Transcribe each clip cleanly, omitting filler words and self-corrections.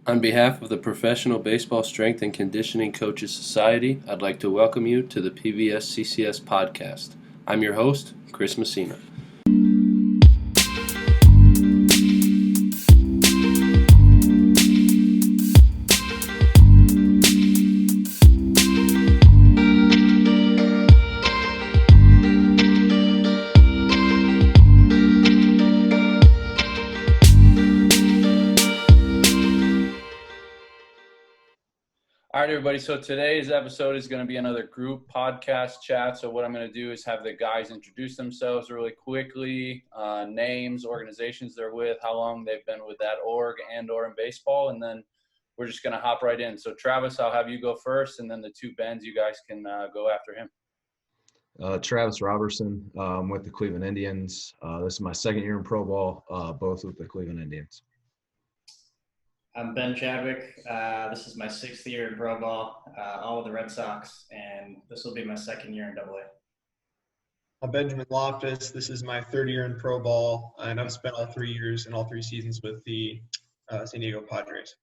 On behalf of the Professional Baseball Strength and Conditioning Coaches Society, I'd like to welcome you to the PBSCCS podcast. I'm your host, Chris Messina. All right, everybody. So today's episode is going to be another group podcast chat. So what I'm going to do is have the guys introduce themselves really quickly, names, organizations they're with, how long they've been with that org and or in baseball, and then we're just going to hop right in. So Travis, I'll have you go first, and then the two Bens, you guys can go after him. Travis Robertson with the Cleveland Indians. This is my second year in pro ball, both with the Cleveland Indians. I'm Ben Chadwick. This is my sixth year in pro ball, all with the Red Sox, and this will be my second year in AA. I'm Benjamin Loftus. This is my third year in pro ball, and I've spent all 3 years and all 3 seasons with the San Diego Padres.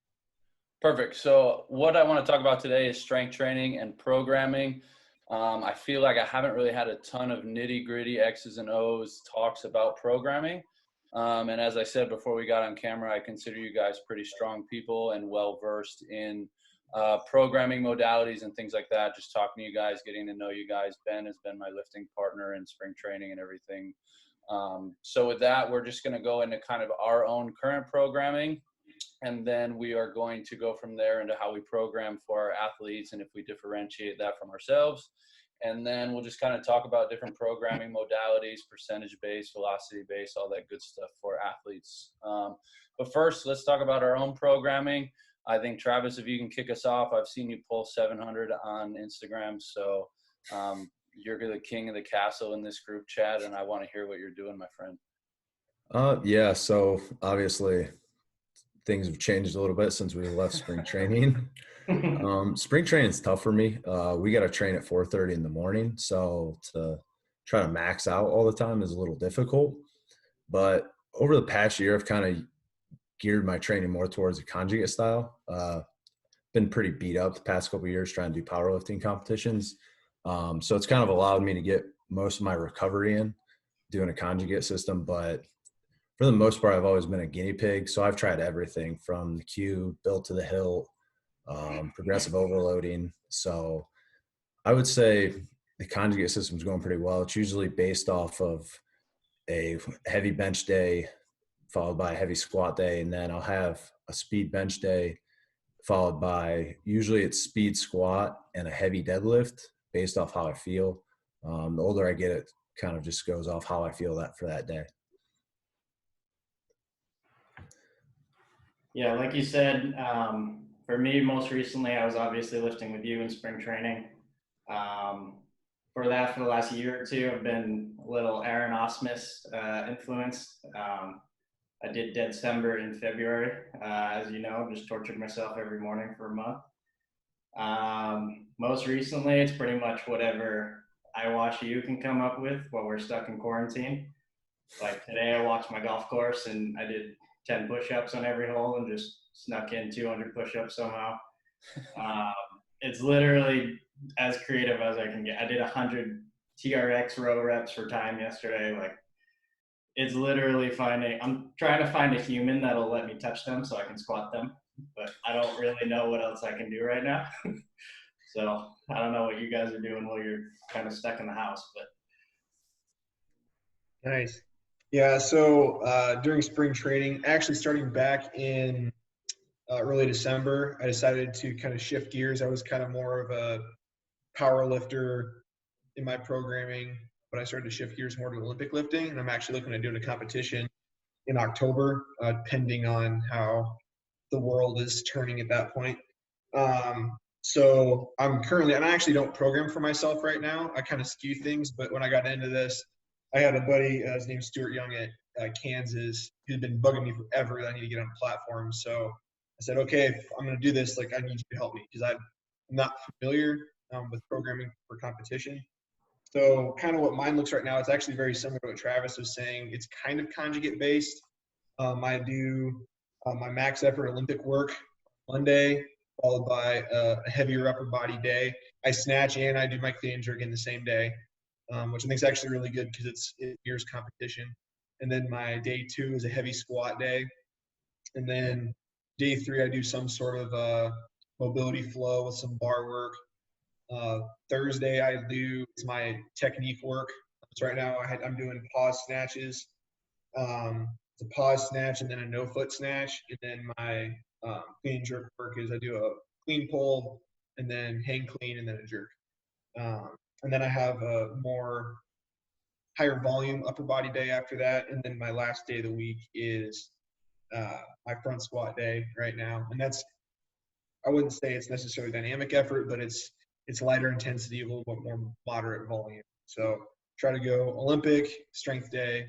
Perfect. So what I want to talk about today is strength training and programming. I feel like I haven't really had a ton of nitty-gritty X's and O's talks about programming. And as I said before we got on camera, I consider you guys pretty strong people and well-versed in programming modalities and things like that. Just talking to you guys, getting to know you guys. Ben has been my lifting partner in spring training and everything. So with that, we're just going to go into kind of our own current programming. And then we are going to go from there into how we program for our athletes and if we differentiate that from ourselves. And then we'll just kind of talk about different programming modalities, percentage-based, velocity-based, all that good stuff for athletes. But first, let's talk about our own programming. I think, Travis, if you can kick us off, I've seen you pull 700 on Instagram. So you're the king of the castle in this group chat, and I want to hear what you're doing, my friend. Yeah, so obviously things have changed a little bit since we left spring training. Spring training is tough for me. We got to train at 4:30 in the morning, so to try to max out all the time is a little difficult. But over the past year, I've kind of geared my training more towards a conjugate style. Been pretty beat up the past couple of years trying to do powerlifting competitions. So it's kind of allowed me to get most of my recovery in doing a conjugate system. But for the most part, I've always been a guinea pig. So I've tried everything from the cube, built to the hilt, progressive overloading. So I would say the conjugate system is going pretty well. It's usually based off of a heavy bench day followed by a heavy squat day. And then I'll have a speed bench day followed by, usually it's speed squat and a heavy deadlift based off how I feel. The older I get, it kind of just goes off how I feel that for that day. Yeah, like you said, for me, most recently, I was obviously lifting with you in spring training. For the last year or two, I've been a little Aaron Osmus influenced. I did Dead December in February. As you know, just tortured myself every morning for a month. Most recently, it's pretty much whatever I Wash You can come up with while we're stuck in quarantine. Like today, I walked my golf course and I did 10 push-ups on every hole and just snuck in 200 push-ups somehow. It's literally as creative as I can get. I did 100 TRX row reps for time yesterday. Like, it's literally I'm trying to find a human that'll let me touch them so I can squat them, but I don't really know what else I can do right now. So I don't know what you guys are doing while you're kind of stuck in the house, but. Nice. Yeah, so during spring training, actually starting back in early December, I decided to kind of shift gears. I was kind of more of a power lifter in my programming, but I started to shift gears more to Olympic lifting, and I'm actually looking at doing a competition in October, depending on how the world is turning at that point. So and I actually don't program for myself right now. I kind of skew things, but when I got into this, I had a buddy, his name's Stuart Young at Kansas, who'd been bugging me forever that I need to get on a platform. So I said, okay, if I'm going to do this, like, I need you to help me because I'm not familiar with programming for competition. So kind of what mine looks right now, it's actually very similar to what Travis was saying. It's kind of conjugate based. I do my max effort Olympic work Monday, followed by a heavier upper body day. I snatch and I do my clean and jerk in the same day, which I think is actually really good because it mirrors competition. And then my day 2 is a heavy squat day. And then day 3, I do some sort of mobility flow with some bar work. Thursday, it's my technique work. So right now I'm doing pause snatches. It's a pause snatch and then a no foot snatch. And then my clean and jerk work is I do a clean pull and then hang clean and then a jerk. And then I have a more higher volume upper body day after that. And then my last day of the week is my front squat day right now. And I wouldn't say it's necessarily dynamic effort, but it's lighter intensity, a little bit more moderate volume. So try to go Olympic, strength day,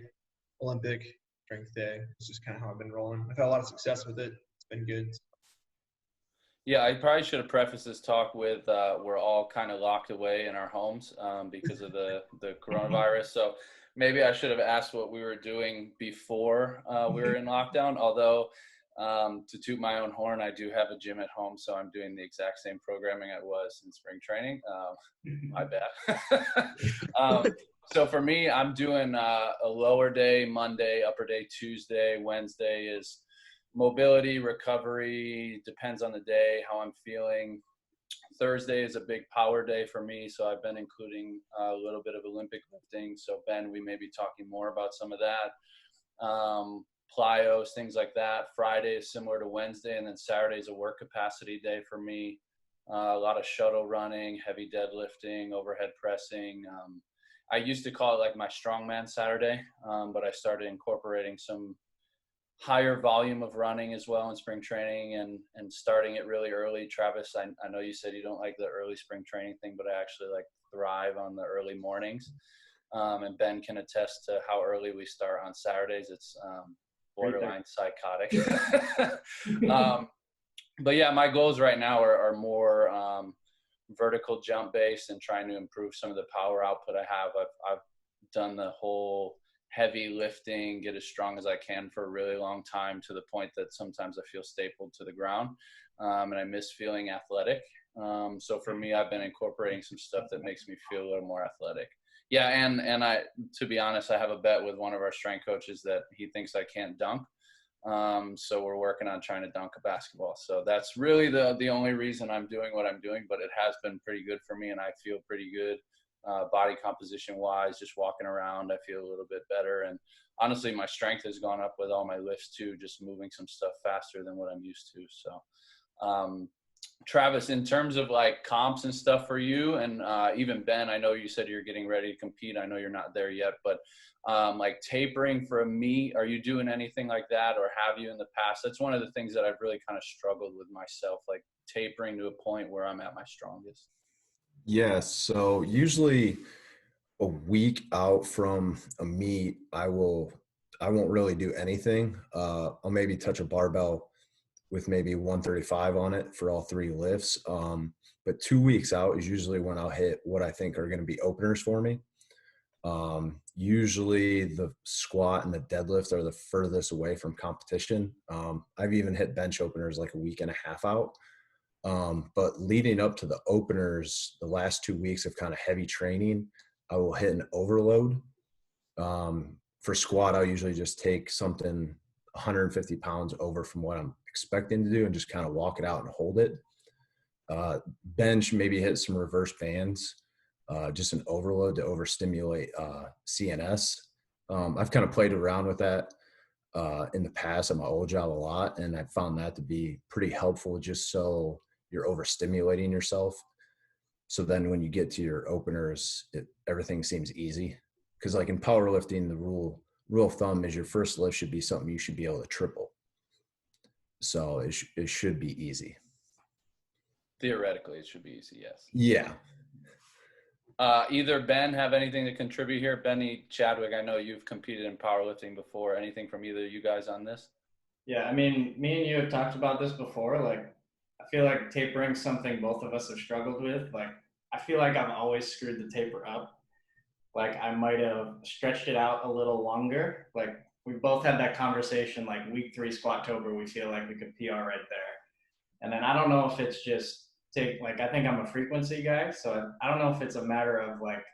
Olympic, strength day. It's just kind of how I've been rolling. I've had a lot of success with it. It's been good. Yeah, I probably should have prefaced this talk with we're all kind of locked away in our homes because of the coronavirus. So maybe I should have asked what we were doing before we were in lockdown. Although to toot my own horn, I do have a gym at home, so I'm doing the exact same programming I was in spring training. My bad. So for me, I'm doing a lower day Monday, upper day Tuesday, Wednesday is mobility, recovery, depends on the day, how I'm feeling. Thursday is a big power day for me, so I've been including a little bit of Olympic lifting. So Ben, we may be talking more about some of that. Plyos, things like that. Friday is similar to Wednesday, and then Saturday is a work capacity day for me. A lot of shuttle running, heavy deadlifting, overhead pressing. I used to call it like my strongman Saturday, but I started incorporating some higher volume of running as well in spring training and starting it really early. Travis, I know you said you don't like the early spring training thing, but I actually like thrive on the early mornings. And Ben can attest to how early we start on Saturdays. It's borderline psychotic. But yeah, my goals right now are more vertical jump based and trying to improve some of the power output I have. I've done the whole heavy lifting, get as strong as I can for a really long time, to the point that sometimes I feel stapled to the ground, and I miss feeling athletic. So for me, I've been incorporating some stuff that makes me feel a little more athletic. Yeah, and I, to be honest, I have a bet with one of our strength coaches that he thinks I can't dunk. So we're working on trying to dunk a basketball. So that's really the only reason I'm doing what I'm doing, but it has been pretty good for me, and I feel pretty good. Body composition wise, just walking around, I feel a little bit better. And honestly, my strength has gone up with all my lifts too, just moving some stuff faster than what I'm used to. So, Travis, in terms of like comps and stuff for you, and even Ben, I know you said you're getting ready to compete. I know you're not there yet, but like tapering for a meet, are you doing anything like that, or have you in the past? That's one of the things that I've really kind of struggled with myself, like tapering to a point where I'm at my strongest. Yeah, so usually a week out from a meet, I won't really do anything. I'll maybe touch a barbell with maybe 135 on it for all 3 lifts. But 2 weeks out is usually when I'll hit what I think are going to be openers for me. Usually the squat and the deadlift are the furthest away from competition. I've even hit bench openers like a week and a half out. But leading up to the openers, the last 2 weeks of kind of heavy training, I will hit an overload. For squat, I'll usually just take something 150 pounds over from what I'm expecting to do and just kind of walk it out and hold it. Bench, maybe hit some reverse bands, just an overload to overstimulate CNS. I've kind of played around with that in the past at my old job a lot, and I found that to be pretty helpful, just so you're overstimulating yourself. So then when you get to your openers, everything seems easy. Because like in powerlifting, the rule of thumb is your first lift should be something you should be able to triple. So it should be easy. Theoretically, it should be easy, yes. Yeah. Either Ben have anything to contribute here? Benny Chadwick, I know you've competed in powerlifting before. Anything from either of you guys on this? Yeah, I mean, me and you have talked about this before. Like, I feel like tapering something both of us have struggled with. Like, I feel like I've always screwed the taper up. Like, I might have stretched it out a little longer. Like, we both had that conversation, like week 3 Squattober, we feel like we could PR right there. And don't know if it's just I think I'm a frequency guy. So I don't know if it's a matter of like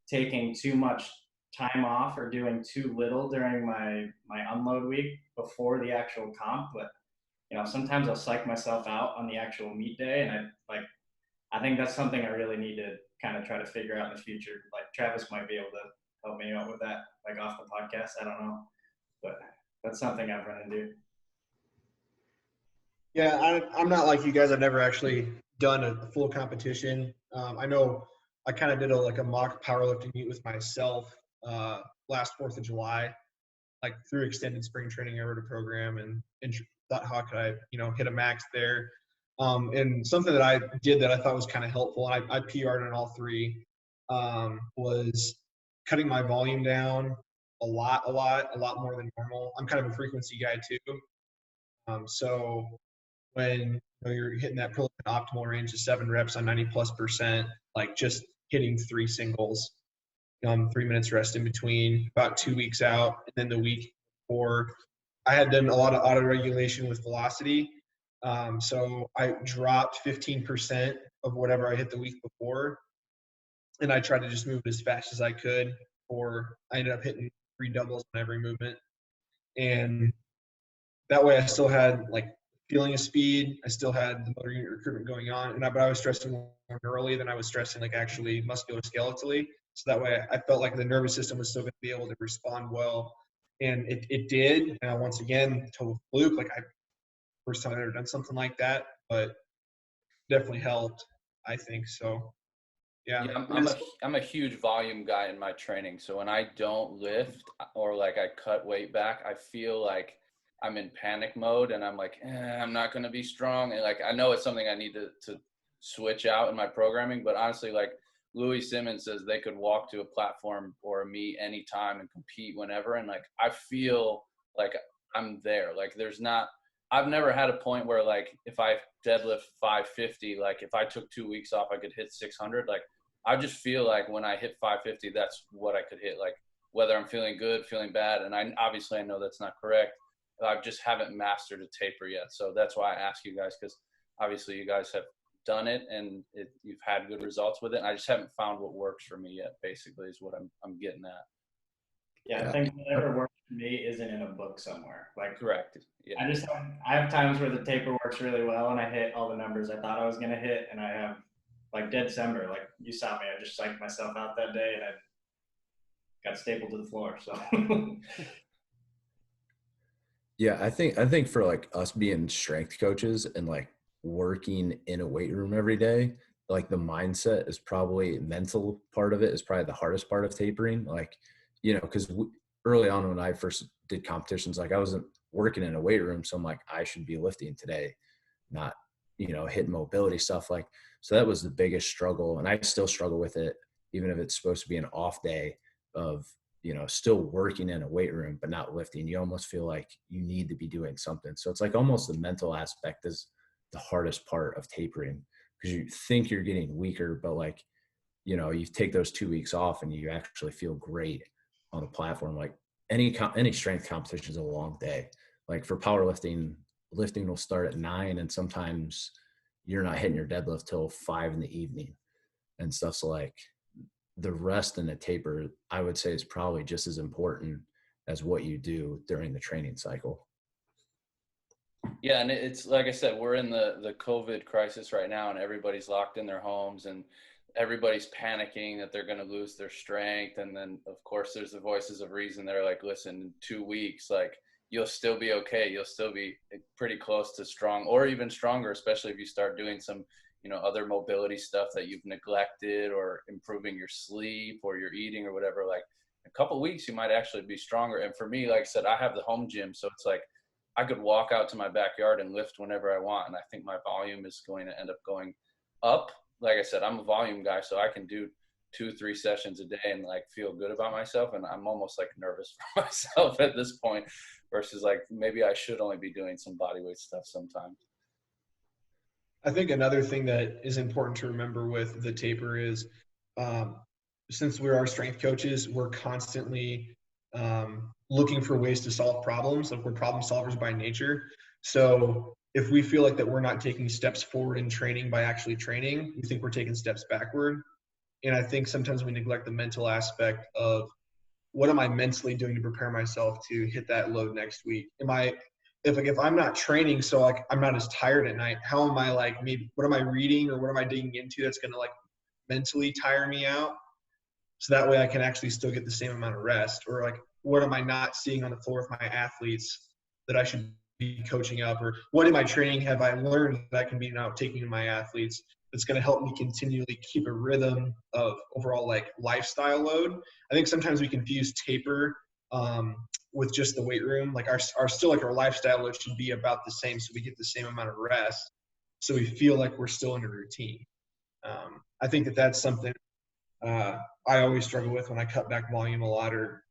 taking too much time off or doing too little during my unload week before the actual comp. But, sometimes I'll psych myself out on the actual meet day. And I think that's something I really need to kind of try to figure out in the future. Like Travis might be able to help me out with that, like off the podcast. I don't know, but that's something I've run into. Yeah, I'm not like you guys. I've never actually done a full competition. I know I kind of did a mock powerlifting meet with myself last 4th of July, like through extended spring training. I wrote a program and thought, how could I, hit a max there? And something that I did that I thought was kind of helpful, and I PR'd on all 3, was cutting my volume down a lot more than normal. I'm kind of a frequency guy too. So when you're hitting that optimal range of 7 reps on 90+%, like just hitting 3 singles, 3 minutes rest in between, about 2 weeks out, and then the week before, I had done a lot of auto regulation with velocity. So I dropped 15% of whatever I hit the week before, and I tried to just move it as fast as I could. Or I ended up hitting 3 doubles on every movement, and that way I still had like feeling of speed. I still had the motor unit recruitment going on, but I was stressing more neurally than I was stressing like actually musculoskeletally. So that way I felt like the nervous system was still going to be able to respond well. And it did. Once again, total fluke. Like first time I've ever done something like that, but definitely helped, I think. So yeah. I'm a huge volume guy in my training. So when I don't lift or like I cut weight back, I feel like I'm in panic mode and I'm like, I'm not going to be strong. And like, I know it's something I need to switch out in my programming, but honestly, like Louis Simmons says they could walk to a platform or a meet anytime and compete whenever. And like, I feel like I'm there. Like I've never had a point where like, if I deadlift 550, like if I took 2 weeks off, I could hit 600. Like, I just feel like when I hit 550, that's what I could hit. Like whether I'm feeling good, feeling bad. And I know that's not correct. I just haven't mastered a taper yet. So that's why I ask you guys, because obviously you guys have done it and you've had good results with it. And I just haven't found what works for me yet, basically, is what I'm getting at. Yeah, I think whatever works for me isn't in a book somewhere. Like correct. Yeah. I have times where the taper works really well and I hit all the numbers I thought I was gonna hit, and I have like December, like you saw me, I just psyched myself out that day and I got stapled to the floor. So Yeah, I think for like us being strength coaches and like working in a weight room every day, like the mindset is probably mental part of it is probably the hardest part of tapering. Like, because early on when I first did competitions, like I wasn't working in a weight room. So I'm like, I should be lifting today, not, hitting mobility stuff. Like, so that was the biggest struggle. And I still struggle with it, even if it's supposed to be an off day of, still working in a weight room, but not lifting. You almost feel like you need to be doing something. So it's like almost the mental aspect is the hardest part of tapering, because you think you're getting weaker, but like, you take those 2 weeks off and you actually feel great on the platform. Like any strength competition is a long day. Like for powerlifting, lifting will start at 9 and sometimes you're not hitting your deadlift till 5 in the evening and stuff. So like, the rest in the taper, I would say, is probably just as important as what you do during the training cycle. Yeah, and it's like I said, we're in the COVID crisis right now, and everybody's locked in their homes, and everybody's panicking that they're going to lose their strength. And then, of course, there's the voices of reason that are like, listen, in 2 weeks, like you'll still be okay. You'll still be pretty close to strong or even stronger, especially if you start doing some other mobility stuff that you've neglected, or improving your sleep or your eating or whatever. Like a couple of weeks, you might actually be stronger. And for me, like I said, I have the home gym. So it's like I could walk out to my backyard and lift whenever I want. And I think my volume is going to end up going up. Like I said, I'm a volume guy, so I can do 2-3 sessions a day and like feel good about myself. And I'm almost like nervous for myself at this point, versus like maybe I should only be doing some bodyweight stuff sometimes. I think another thing that is important to remember with the taper is, since we are strength coaches, we're constantly looking for ways to solve problems. Like we're problem solvers by nature. So if we feel like that we're not taking steps forward in training by actually training, we think we're taking steps backward. And I think sometimes we neglect the mental aspect of what am I mentally doing to prepare myself to hit that load next week? If I'm not training, so like I'm not as tired at night, how am I like, maybe what am I reading or what am I digging into that's going to like mentally tire me out? So that way I can actually still get the same amount of rest. Or like, what am I not seeing on the floor with my athletes that I should be coaching up? Or what in my training have I learned that I can be now taking to my athletes that's going to help me continually keep a rhythm of overall like lifestyle load? I think sometimes we confuse taper with just the weight room. Like our lifestyle load should be about the same, so we get the same amount of rest, so we feel like we're still in a routine. I think that's something I always struggle with when I cut back volume a lot, or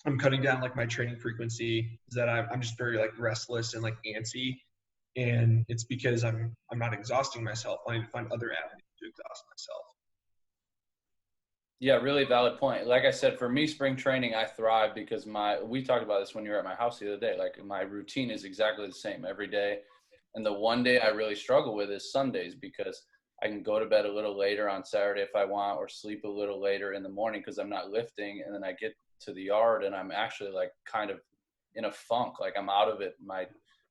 I'm cutting down like my training frequency, is that I'm just very like restless and like antsy, and it's because I'm not exhausting myself. I need to find other avenues to exhaust myself. Yeah, really valid point. Like I said, for me, spring training, I thrive because we talked about this when you were at my house the other day. Like my routine is exactly the same every day. And the one day I really struggle with is Sundays, because I can go to bed a little later on Saturday if I want, or sleep a little later in the morning because I'm not lifting. And then I get to the yard and I'm actually like kind of in a funk, like I'm out of it.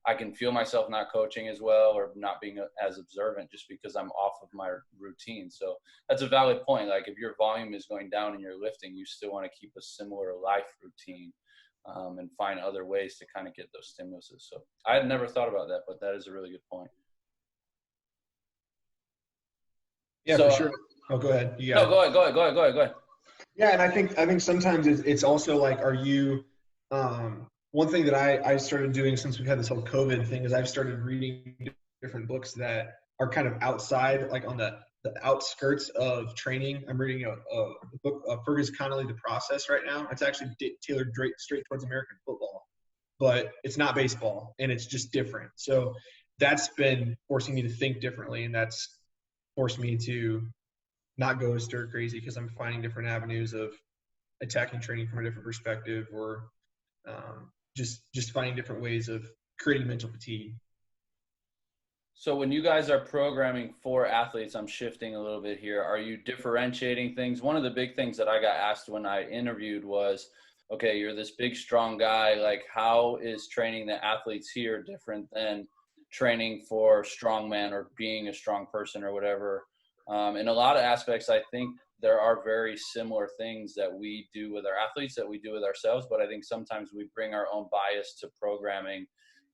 I can feel myself not coaching as well or not being as observant just because I'm off of my routine. So that's a valid point. Like if your volume is going down and you're lifting, you still want to keep a similar life routine and find other ways to kind of get those stimuluses. So I had never thought about that, but that is a really good point. Yeah, So, for sure. Oh, go ahead. You no, got it. go ahead. Yeah, and I think sometimes it's also like, are you one thing that I started doing since we've had this whole COVID thing is I've started reading different books that are kind of outside, like on the outskirts of training. I'm reading a book, Fergus Connolly, The Process, right now. It's actually tailored straight towards American football, but it's not baseball, and it's just different. So that's been forcing me to think differently, and that's forced me to not go stir crazy because I'm finding different avenues of attacking training from a different perspective, or just finding different ways of creating mental fatigue. So when you guys are programming for athletes, I'm shifting a little bit here. Are you differentiating things? One of the big things that I got asked when I interviewed was, okay, you're this big, strong guy. Like, how is training the athletes here different than training for strongman or being a strong person or whatever? In a lot of aspects, I think there are very similar things that we do with our athletes that we do with ourselves. But I think sometimes we bring our own bias to programming.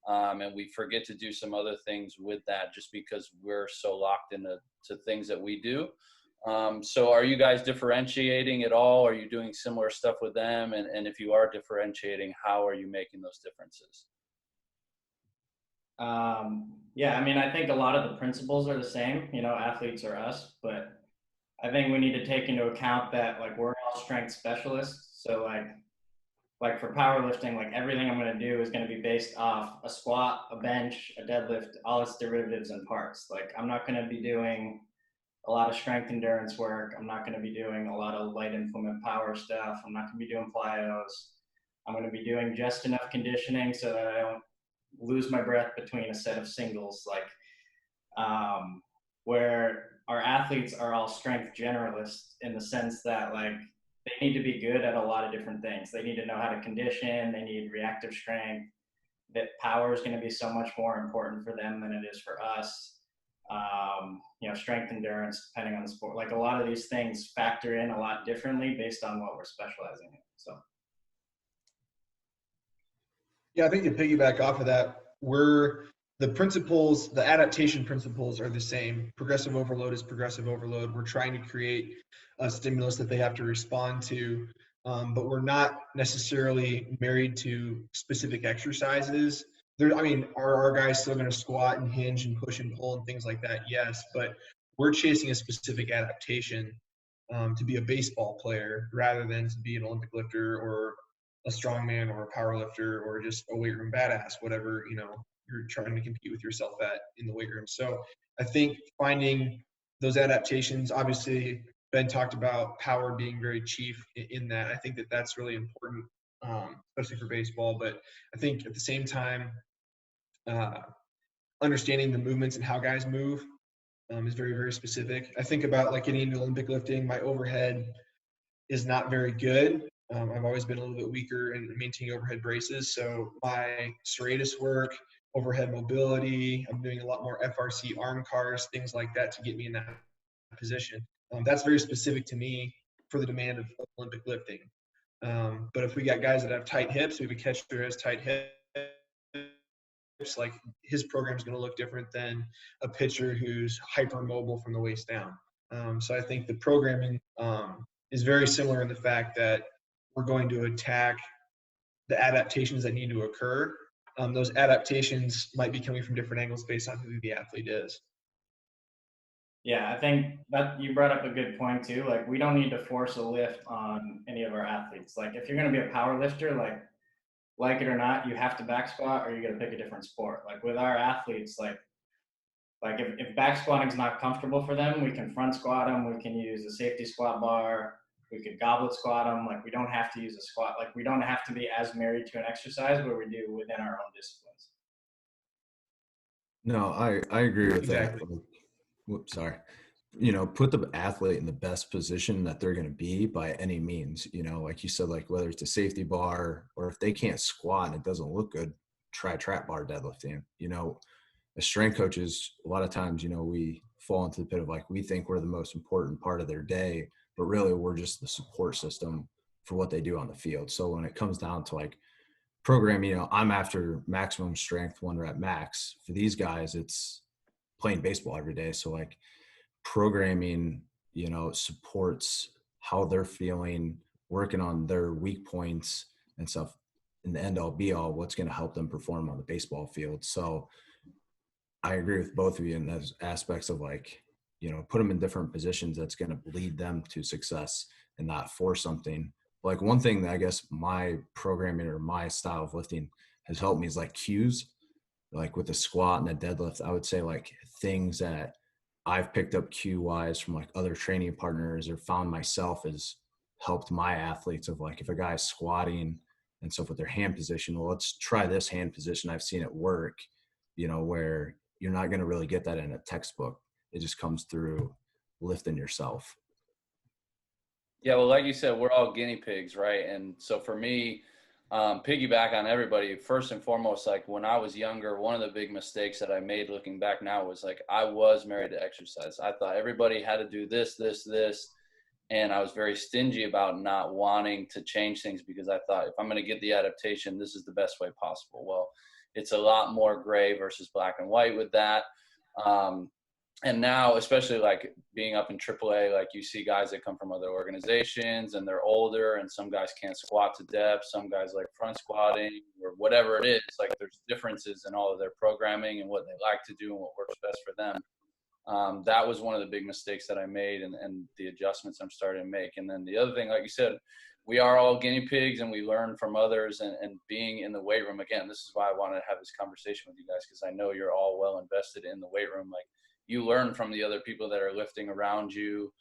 And we forget to do some other things with that just because we're so locked into things that we do. So are you guys differentiating at all? Are you doing similar stuff with them? And if you are differentiating, how are you making those differences? Yeah, I mean, I think a lot of the principles are the same, athletes are us, but I think we need to take into account that like we're all strength specialists. So like for powerlifting, like everything I'm going to do is going to be based off a squat, a bench, a deadlift, all its derivatives and parts. Like I'm not going to be doing a lot of strength endurance work. I'm not going to be doing a lot of light implement power stuff. I'm not going to be doing plyos. I'm going to be doing just enough conditioning so that I don't lose my breath between a set of singles. Like where our athletes are all strength generalists in the sense that like they need to be good at a lot of different things. They need to know how to condition. They need reactive strength. That power is going to be so much more important for them than it is for us. Strength endurance, depending on the sport. Like a lot of these things factor in a lot differently based on what we're specializing in. So. Yeah, I think to piggyback off of that, the adaptation principles are the same. Progressive overload is progressive overload. We're trying to create a stimulus that they have to respond to, but we're not necessarily married to specific exercises. Are our guys still going to squat and hinge and push and pull and things like that? Yes, but we're chasing a specific adaptation to be a baseball player rather than to be an Olympic lifter or a strongman or a power lifter or just a weight room badass, whatever, you're trying to compete with yourself at in the weight room. So I think finding those adaptations, obviously Ben talked about power being very chief in that. I think that that's really important, especially for baseball. But I think at the same time, understanding the movements and how guys move is very, very specific. I think about like getting into Olympic lifting, my overhead is not very good. I've always been a little bit weaker in maintaining overhead braces. So my serratus work, overhead mobility, I'm doing a lot more FRC arm cars, things like that to get me in that position. That's very specific to me for the demand of Olympic lifting. But if we got guys that have tight hips, we have a catcher who has tight hips, like his program is going to look different than a pitcher who's hypermobile from the waist down. So I think the programming is very similar in the fact that we're going to attack the adaptations that need to occur. Those adaptations might be coming from different angles based on who the athlete is. Yeah, I think that you brought up a good point too. Like, we don't need to force a lift on any of our athletes. Like, if you're going to be a power lifter, like it or not, you have to back squat, or you're going to pick a different sport. Like with our athletes, like if back squatting is not comfortable for them, we can front squat them. We can use a safety squat bar. We could goblet squat them. Like, we don't have to use a squat. Like, we don't have to be as married to an exercise where we do within our own disciplines. No, I agree with Exactly. that. Whoops, sorry. Put the athlete in the best position that they're going to be by any means. Like you said, like whether it's a safety bar or if they can't squat and it doesn't look good, try trap bar deadlifting. As strength coaches, a lot of times, we fall into the pit of like, we think we're the most important part of their day, but really we're just the support system for what they do on the field. So when it comes down to like programming, I'm after maximum strength, 1 rep max. For these guys, it's playing baseball every day. So like programming, supports how they're feeling, working on their weak points and stuff. In the end all be all, what's going to help them perform on the baseball field. So I agree with both of you in those aspects of like, put them in different positions that's going to lead them to success and not force something. Like one thing that I guess my programming or my style of lifting has helped me is like cues, like with the squat and the deadlift. I would say like things that I've picked up cue wise from like other training partners or found myself has helped my athletes of like, if a guy's squatting and stuff with their hand position, well, let's try this hand position. I've seen it work, where you're not going to really get that in a textbook. It just comes through lifting yourself. Yeah, well, like you said, we're all guinea pigs, right? And so for me, piggyback on everybody, first and foremost, like when I was younger, one of the big mistakes that I made looking back now was like I was married to exercise. I thought everybody had to do this, this, this. And I was very stingy about not wanting to change things because I thought if I'm going to get the adaptation, this is the best way possible. Well, it's a lot more gray versus black and white with that. And now, especially like being up in AAA, like you see guys that come from other organizations and they're older and some guys can't squat to depth. Some guys like front squatting or whatever it is. Like there's differences in all of their programming and what they like to do and what works best for them. That was one of the big mistakes that I made and the adjustments I'm starting to make. And then the other thing, like you said, we are all guinea pigs and we learn from others and being in the weight room. Again, this is why I wanted to have this conversation with you guys, because I know you're all well invested in the weight room. Like you learn from the other people that are lifting around you.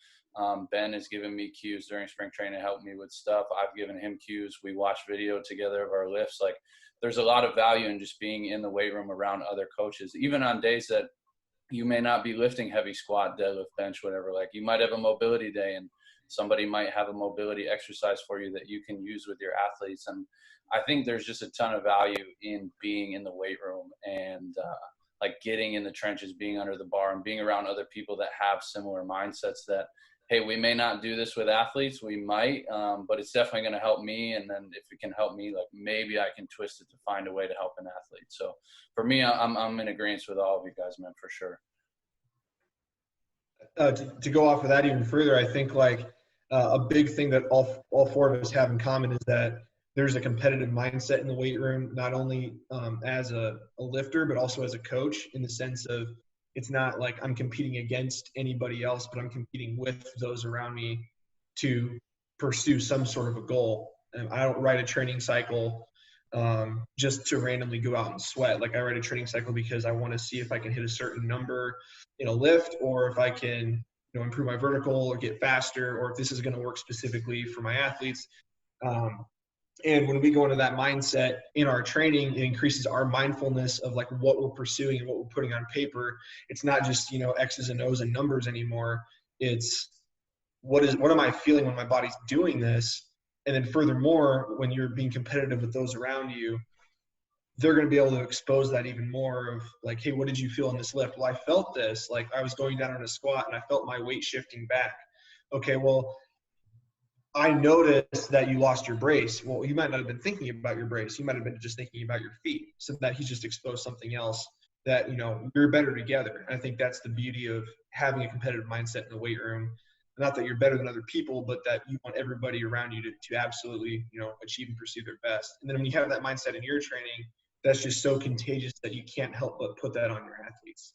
Ben has given me cues during spring training to help me with stuff. I've given him cues. We watch video together of our lifts. Like there's a lot of value in just being in the weight room around other coaches, even on days that you may not be lifting heavy squat, deadlift, bench, whatever. Like you might have a mobility day and somebody might have a mobility exercise for you that you can use with your athletes. And I think there's just a ton of value in being in the weight room and like getting in the trenches, being under the bar and being around other people that have similar mindsets that, hey, we may not do this with athletes, we might, but it's definitely going to help me. And then if it can help me, like maybe I can twist it to find a way to help an athlete. So for me, I'm in agreement with all of you guys, man, for sure. To go off of that even further, I think like a big thing that all four of us have in common is that there's a competitive mindset in the weight room, not only as a lifter, but also as a coach, in the sense of it's not like I'm competing against anybody else, but I'm competing with those around me to pursue some sort of a goal. And I don't write a training cycle just to randomly go out and sweat. Like I write a training cycle because I want to see if I can hit a certain number in a lift, or if I can, improve my vertical or get faster, or if this is going to work specifically for my athletes. And when we go into that mindset in our training, it increases our mindfulness of like what we're pursuing and what we're putting on paper. It's not just, you know, X's and O's and numbers anymore. It's what am I feeling when my body's doing this? And then furthermore, when you're being competitive with those around you, they're going to be able to expose that even more of like, hey, what did you feel in this lift? Well, I felt this. Like I was going down on a squat and I felt my weight shifting back. Okay, well, I noticed that you lost your brace. Well, you might not have been thinking about your brace. You might have been just thinking about your feet. So that he's just exposed something else that, you know, you're better together. And I think that's the beauty of having a competitive mindset in the weight room. Not that you're better than other people, but that you want everybody around you to absolutely, you know, achieve and pursue their best. And then when you have that mindset in your training, that's just so contagious that you can't help but put that on your athletes.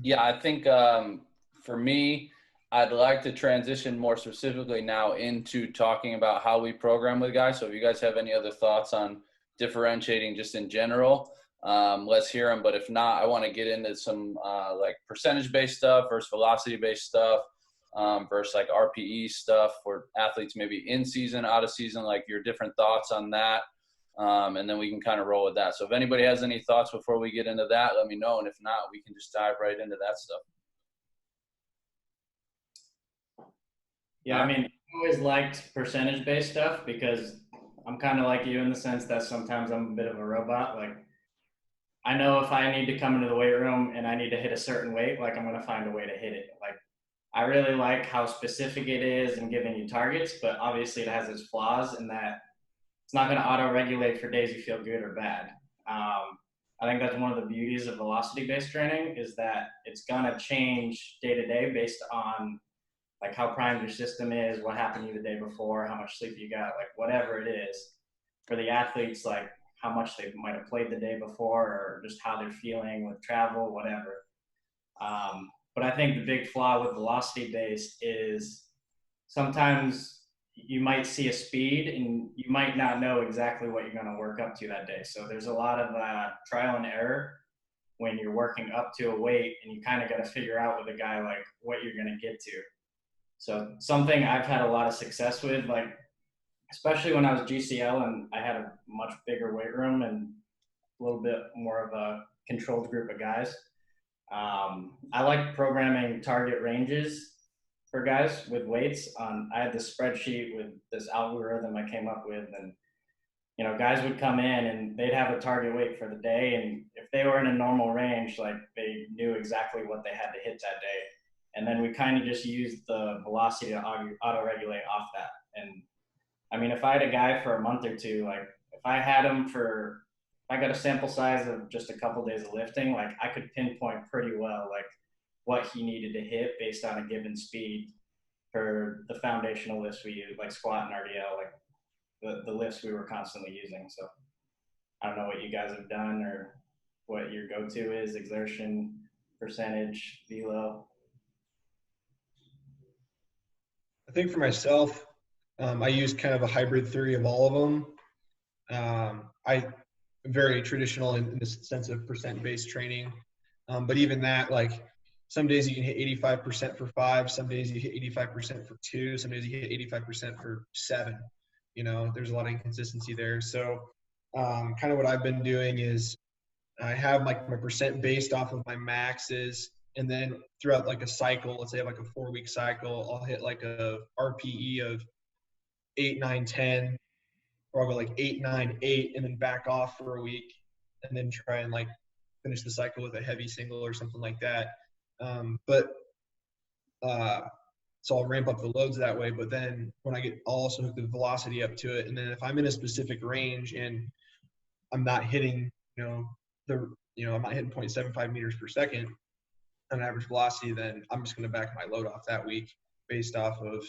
Yeah, I think for me, I'd like to transition more specifically now into talking about how we program with guys. So if you guys have any other thoughts on differentiating just in general, let's hear them. But if not, I want to get into some like percentage-based stuff versus velocity-based stuff versus like RPE stuff for athletes maybe in season, out of season, like your different thoughts on that. And then we can kind of roll with that. So if anybody has any thoughts before we get into that, let me know. And if not, we can just dive right into that stuff. Yeah, I mean, I always liked percentage-based stuff because I'm kind of like you in the sense that sometimes I'm a bit of a robot. Like, I know if I need to come into the weight room and I need to hit a certain weight, like I'm going to find a way to hit it. Like, I really like how specific it is and giving you targets, but obviously it has its flaws in that it's not going to auto-regulate for days you feel good or bad. I think that's one of the beauties of velocity-based training is that it's going to change day to day based on like how primed your system is, what happened to you the day before, how much sleep you got, like whatever it is. For the athletes, like how much they might have played the day before or just how they're feeling with travel, whatever. But I think the big flaw with velocity-based is sometimes you might see a speed and you might not know exactly what you're going to work up to that day. So there's a lot of trial and error when you're working up to a weight and you kind of got to figure out with a guy like what you're going to get to. So something I've had a lot of success with, like especially when I was GCL and I had a much bigger weight room and a little bit more of a controlled group of guys. I like programming target ranges for guys with weights. I had this spreadsheet with this algorithm I came up with, and you know, guys would come in and they'd have a target weight for the day, and if they were in a normal range, like they knew exactly what they had to hit that day. And then we kind of just used the velocity to auto-regulate off that. And I mean, if I had a guy for a month or two, like if I had him for, if I got a sample size of just a couple days of lifting, like I could pinpoint pretty well, like what he needed to hit based on a given speed for the foundational lifts we use, like squat and RDL, like the lifts we were constantly using. So I don't know what you guys have done or what your go-to is, exertion, percentage, velo. I think for myself, I use kind of a hybrid theory of all of them. I'm very traditional in the sense of percent-based training. But even that, like some days you can hit 85% for 5, some days you hit 85% for 2, some days you hit 85% for 7. You know, there's a lot of inconsistency there. So kind of what I've been doing is I have like my percent based off of my maxes. And then throughout like a cycle, let's say I have like a 4-week cycle, I'll hit like a RPE of 8, 9, 10, or I'll go like 8, 9, 8, and then back off for a week, and then try and like finish the cycle with a heavy single or something like that. So I'll ramp up the loads that way. But then when I'll also hook the velocity up to it. And then if I'm in a specific range and I'm not hitting, I'm not hitting 0.75 meters per second on average velocity, then I'm just going to back my load off that week based off of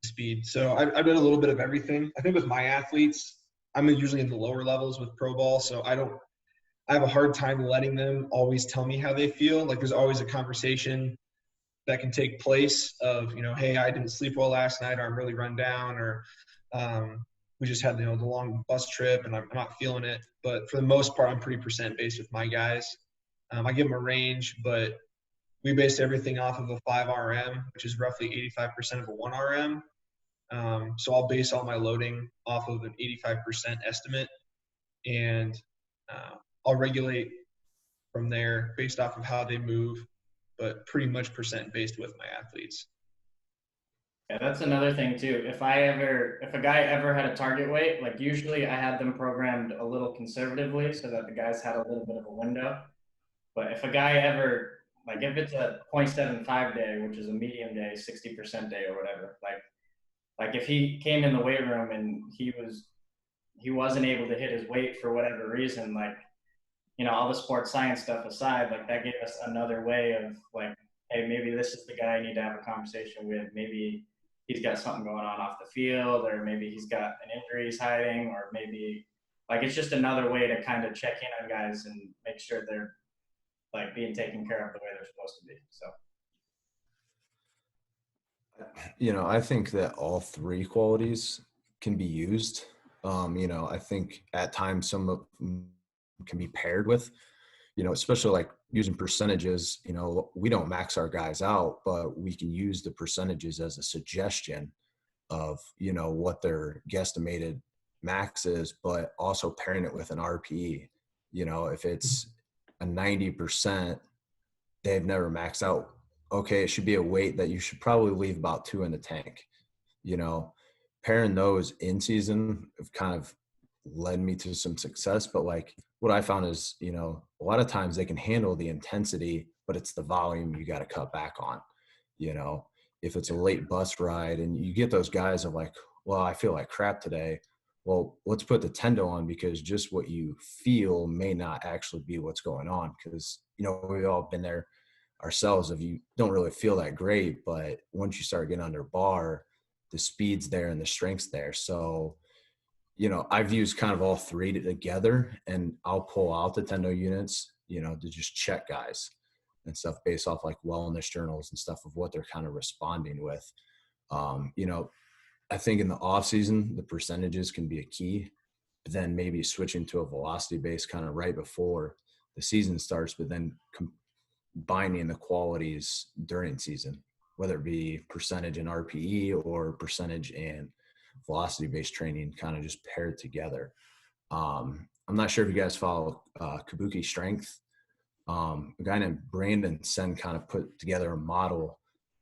speed. So I've done a little bit of everything. I think with my athletes, I'm usually in the lower levels with pro ball. So I have a hard time letting them always tell me how they feel. Like there's always a conversation that can take place of, hey, I didn't sleep well last night, or I'm really run down, or we just had, the long bus trip and I'm not feeling it. But for the most part, I'm pretty percent based with my guys. I give them a range, but we base everything off of a 5 RM, which is roughly 85% of a 1 RM. So I'll base all my loading off of an 85% estimate, and I'll regulate from there based off of how they move, but pretty much percent based with my athletes. Yeah, that's another thing too. If a guy ever had a target weight, like usually I had them programmed a little conservatively so that the guys had a little bit of a window. But if a guy ever, like if it's a 0.75 day, which is a medium day, 60% day or whatever, like if he came in the weight room and he wasn't able to hit his weight for whatever reason, like, you know, all the sports science stuff aside, like that gave us another way of like, hey, maybe this is the guy I need to have a conversation with. Maybe he's got something going on off the field, or maybe he's got an injury he's hiding, or maybe like it's just another way to kind of check in on guys and make sure they're like being taken care of the way they're supposed to be. So, You know, I think that all three qualities can be used. You know, I think at times some of them can be paired with, you know, especially like using percentages. You know, we don't max our guys out, but we can use the percentages as a suggestion of, you know, what their guesstimated max is, but also pairing it with an RPE. You know, if it's a 90%, they've never maxed out. Okay, it should be a weight that you should probably leave about 2 in the tank. You know, pairing those in season have kind of led me to some success. But like what I found is, you know, a lot of times they can handle the intensity, but it's the volume you got to cut back on. You know, if it's a late bus ride and you get those guys of like, well, I feel like crap today. Well, let's put the tendo on, because just what you feel may not actually be what's going on. Because, you know, we've all been there ourselves. If you don't really feel that great, but once you start getting under bar, the speed's there and the strength's there. So, you know, I've used kind of all three together, and I'll pull out the tendo units, you know, to just check guys and stuff based off like wellness journals and stuff of what they're kind of responding with. You know, I think in the off season, the percentages can be a key, but then maybe switching to a velocity base kind of right before the season starts, but then combining the qualities during season, whether it be percentage and RPE or percentage and velocity based training, kind of just paired together. I'm not sure if you guys follow Kabuki Strength. A guy named Brandon Sen kind of put together a model,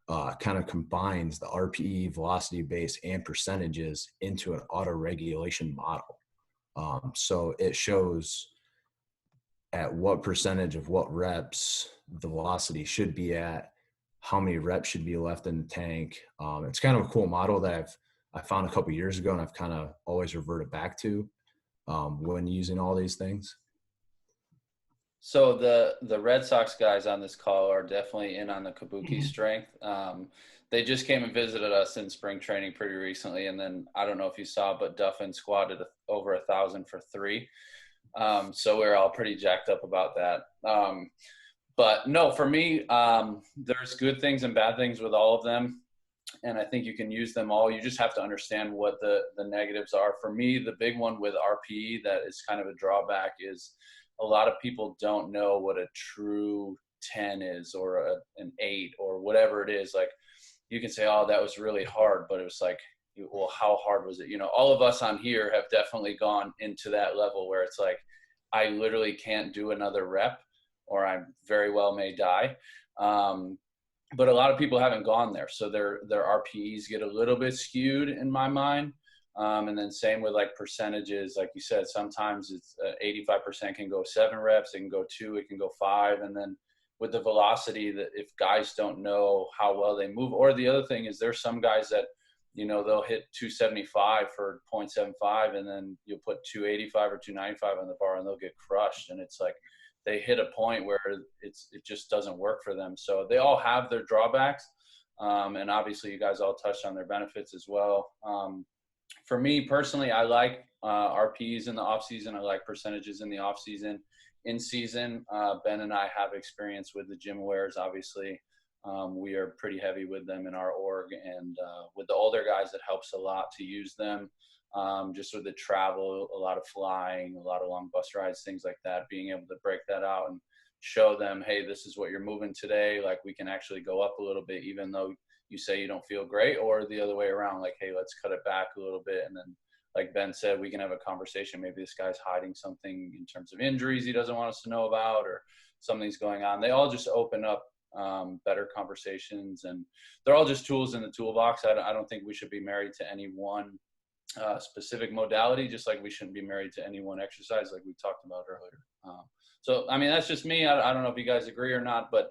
kind of combines the RPE, velocity base, and percentages into an auto regulation model. So it shows at what percentage of what reps the velocity should be at, how many reps should be left in the tank. It's kind of a cool model that I found a couple of years ago, and I've kind of always reverted back to when using all these things. So the Red Sox guys on this call are definitely in on the Kabuki strength. They just came and visited us in spring training pretty recently, and then I don't know if you saw, but Duffin squatted over 1,000 for 3. So we're all pretty jacked up about that. But no, for me, there's good things and bad things with all of them. And I think you can use them all. You just have to understand what the negatives are. For me, the big one with RPE that is kind of a drawback is a lot of people don't know what a true 10 is, or an 8 or whatever it is. Like you can say, oh, that was really hard, but it was like, well, how hard was it? You know, all of us on here have definitely gone into that level where it's like, I literally can't do another rep, or I very well may die. But a lot of people haven't gone there. So their RPEs get a little bit skewed in my mind. And then same with like percentages, like you said, sometimes it's 85% can go 7 reps, it can go 2, it can go 5. And then with the velocity, that if guys don't know how well they move, or the other thing is there's some guys that, you know, they'll hit 275 for 0.75, and then you'll put 285 or 295 on the bar and they'll get crushed. And it's like, they hit a point where it just doesn't work for them. So they all have their drawbacks. And obviously you guys all touched on their benefits as well. For me personally, I like RPs in the off season. I like percentages in the off season. In season, Ben and I have experience with the gym wares. Obviously, we are pretty heavy with them in our org, and with the older guys, it helps a lot to use them. Just with the travel, a lot of flying, a lot of long bus rides, things like that, being able to break that out and show them, hey, this is what you're moving today. Like, we can actually go up a little bit, even though you say you don't feel great, or the other way around, like, hey, let's cut it back a little bit. And then, like Ben said, we can have a conversation. Maybe this guy's hiding something in terms of injuries he doesn't want us to know about, or something's going on. They all just open up better conversations, and they're all just tools in the toolbox. I don't think we should be married to any one specific modality, just like we shouldn't be married to any one exercise, like we talked about earlier. So, I mean, that's just me. I don't know if you guys agree or not, but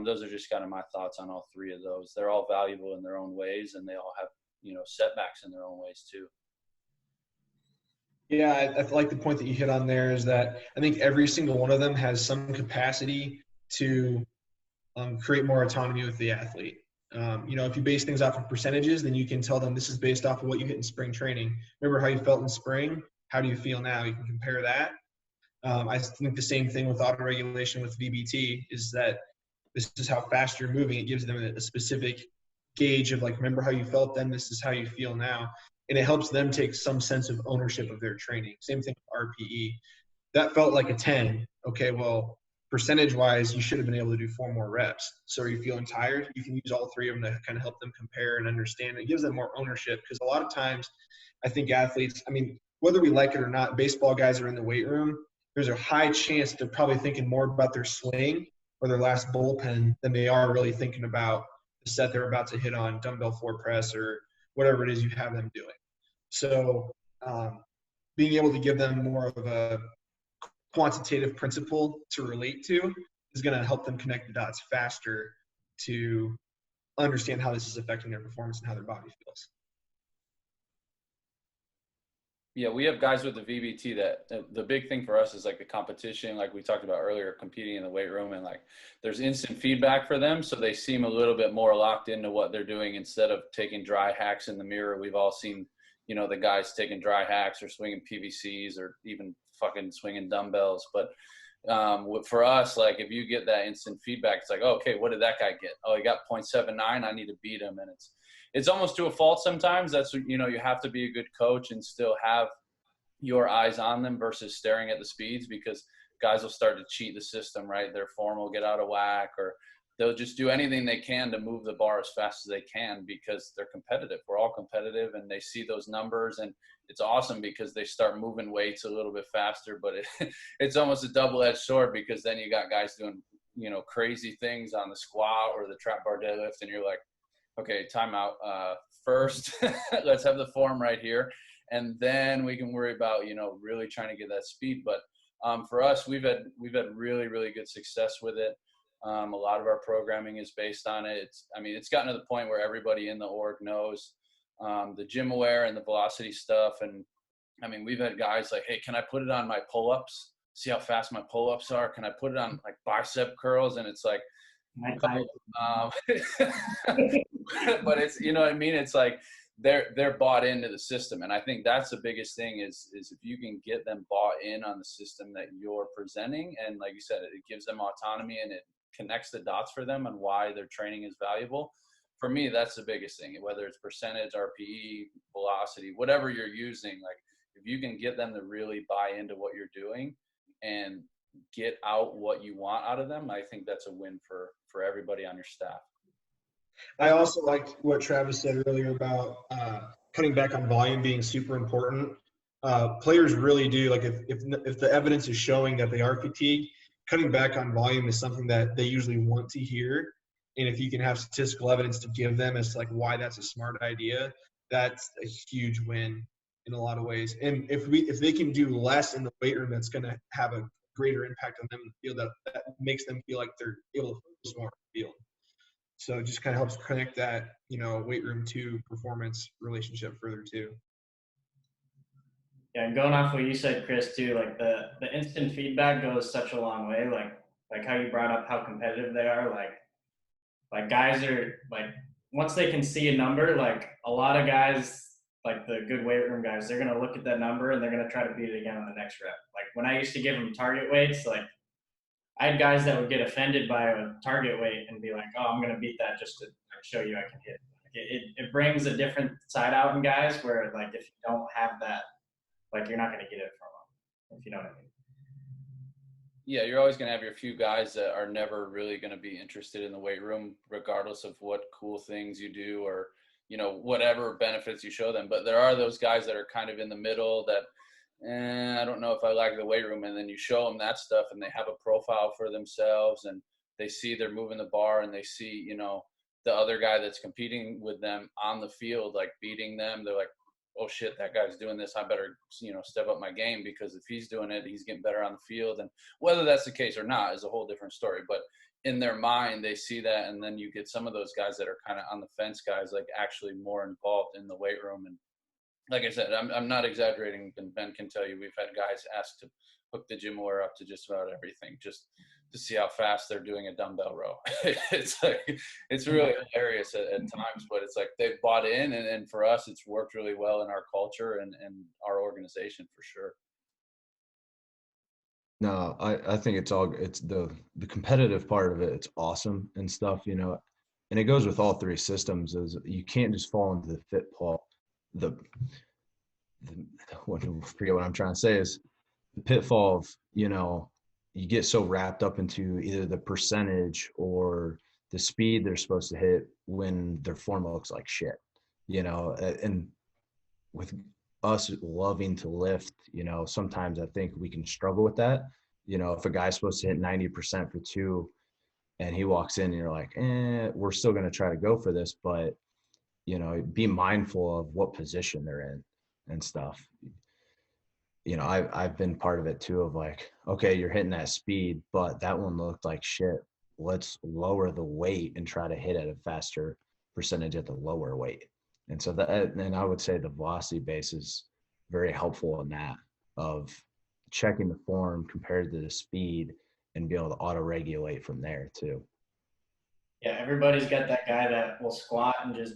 those are just kind of my thoughts on all three of those. They're all valuable in their own ways, and they all have, setbacks in their own ways too. Yeah, I like the point that you hit on there is that I think every single one of them has some capacity to create more autonomy with the athlete. If you base things off of percentages, then you can tell them this is based off of what you hit in spring training. Remember how you felt in spring? How do you feel now? You can compare that. I think the same thing with autoregulation with VBT is that this is how fast you're moving. It gives them a specific gauge of, like, remember how you felt then, this is how you feel now. And it helps them take some sense of ownership of their training. Same thing with RPE. That felt like a 10. Okay, well, percentage-wise, you should have been able to do 4 more reps. So are you feeling tired? You can use all 3 of them to kind of help them compare and understand. It gives them more ownership, because a lot of times I think athletes, I mean, whether we like it or not, baseball guys are in the weight room. There's a high chance they're probably thinking more about their swing or their last bullpen than they are really thinking about the set they're about to hit on dumbbell 4 press or whatever it is you have them doing. So being able to give them more of a quantitative principle to relate to is going to help them connect the dots faster to understand how this is affecting their performance and how their body feels. Yeah, we have guys with the VBT that the big thing for us is like the competition, like we talked about earlier, competing in the weight room, and like there's instant feedback for them. So they seem a little bit more locked into what they're doing instead of taking dry hacks in the mirror. We've all seen, the guys taking dry hacks or swinging PVCs or even fucking swinging dumbbells. But for us, like if you get that instant feedback, it's like, oh, okay, what did that guy get? Oh, he got 0.79. I need to beat him. And it's almost to a fault sometimes. That's, you have to be a good coach and still have your eyes on them versus staring at the speeds, because guys will start to cheat the system, right? Their form will get out of whack, or they'll just do anything they can to move the bar as fast as they can because they're competitive. We're all competitive, and they see those numbers, and it's awesome because they start moving weights a little bit faster, but it's almost a double-edged sword, because then you got guys doing, crazy things on the squat or the trap bar deadlift, and you're like, okay, timeout. First, let's have the form right here, and then we can worry about, really trying to get that speed. But for us, we've had really, really good success with it. A lot of our programming is based on it. It's gotten to the point where everybody in the org knows the gym aware and the velocity stuff. And we've had guys like, hey, can I put it on my pull-ups? See how fast my pull-ups are? Can I put it on like bicep curls? And it's like, but it's, it's like they're bought into the system. And I think that's the biggest thing is if you can get them bought in on the system that you're presenting, and like you said, it gives them autonomy and it connects the dots for them on why their training is valuable. For me, that's the biggest thing, whether it's percentage, RPE, velocity, whatever you're using. Like if you can get them to really buy into what you're doing and get out what you want out of them, I think that's a win for everybody on your staff. I also liked what Travis said earlier about cutting back on volume being super important. Players really do, like if the evidence is showing that they are fatigued, cutting back on volume is something that they usually want to hear. And if you can have statistical evidence to give them as to like why that's a smart idea, that's a huge win in a lot of ways. And if they can do less in the weight room, that's going to have a greater impact on them in the field. That makes them feel like they're able to focus more on the field. So it just kind of helps connect that, weight room to performance relationship further too. Yeah, and going off what you said, Chris, too, like the instant feedback goes such a long way. Like how you brought up how competitive they are. Like guys are like, once they can see a number, like a lot of guys, like the good weight room guys, they're gonna look at that number and they're gonna try to beat it again on the next rep. Like when I used to give them target weights, like I had guys that would get offended by a target weight and be like, "Oh, I'm gonna beat that just to show you I can hit." It brings a different side out in guys where like if you don't have that, like you're not gonna get it from them, if you know what I mean. Yeah, you're always going to have your few guys that are never really going to be interested in the weight room, regardless of what cool things you do or, whatever benefits you show them. But there are those guys that are kind of in the middle that, I don't know if I like the weight room. And then you show them that stuff and they have a profile for themselves and they see they're moving the bar and they see, the other guy that's competing with them on the field, like beating them. They're like, oh shit, that guy's doing this. I better, step up my game, because if he's doing it, he's getting better on the field. And whether that's the case or not is a whole different story. But in their mind, they see that. And then you get some of those guys that are kind of on the fence guys, like actually more involved in the weight room. And like I said, I'm not exaggerating. And Ben can tell you, we've had guys asked to hook the gym wear up to just about everything, just to see how fast they're doing a dumbbell row. It's really hilarious at times, but it's like they've bought in, and for us, it's worked really well in our culture and our organization for sure. No, I think it's the competitive part of it. It's awesome and stuff, and it goes with all three systems. Is you can't just fall into the pitfall. Forget what I'm trying to say is the pitfall of, you get so wrapped up into either the percentage or the speed they're supposed to hit when their form looks like shit, and with us loving to lift, sometimes I think we can struggle with that. If a guy's supposed to hit 90% for 2 and he walks in and you're like, we're still going to try to go for this, but, be mindful of what position they're in and stuff. I've been part of it too, of like, okay, you're hitting that speed, but that one looked like shit. Let's lower the weight and try to hit at a faster percentage at the lower weight. And so and I would say the velocity base is very helpful in that, of checking the form compared to the speed and be able to auto-regulate from there too. Yeah, everybody's got that guy that will squat and just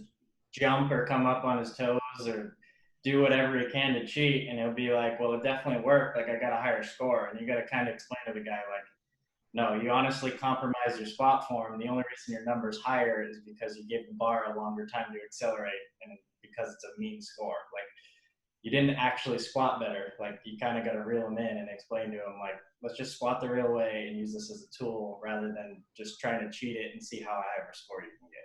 jump or come up on his toes or do whatever he can to cheat, and he'll be like, well, it definitely worked, like I got a higher score. And you got to kind of explain to the guy, like, no, you honestly compromised your squat form. The only reason your number's higher is because you gave the bar a longer time to accelerate, and because it's a mean score. Like, you didn't actually squat better. Like, you kind of got to reel him in and explain to him, like, let's just squat the real way and use this as a tool rather than just trying to cheat it and see how high of a score you can get.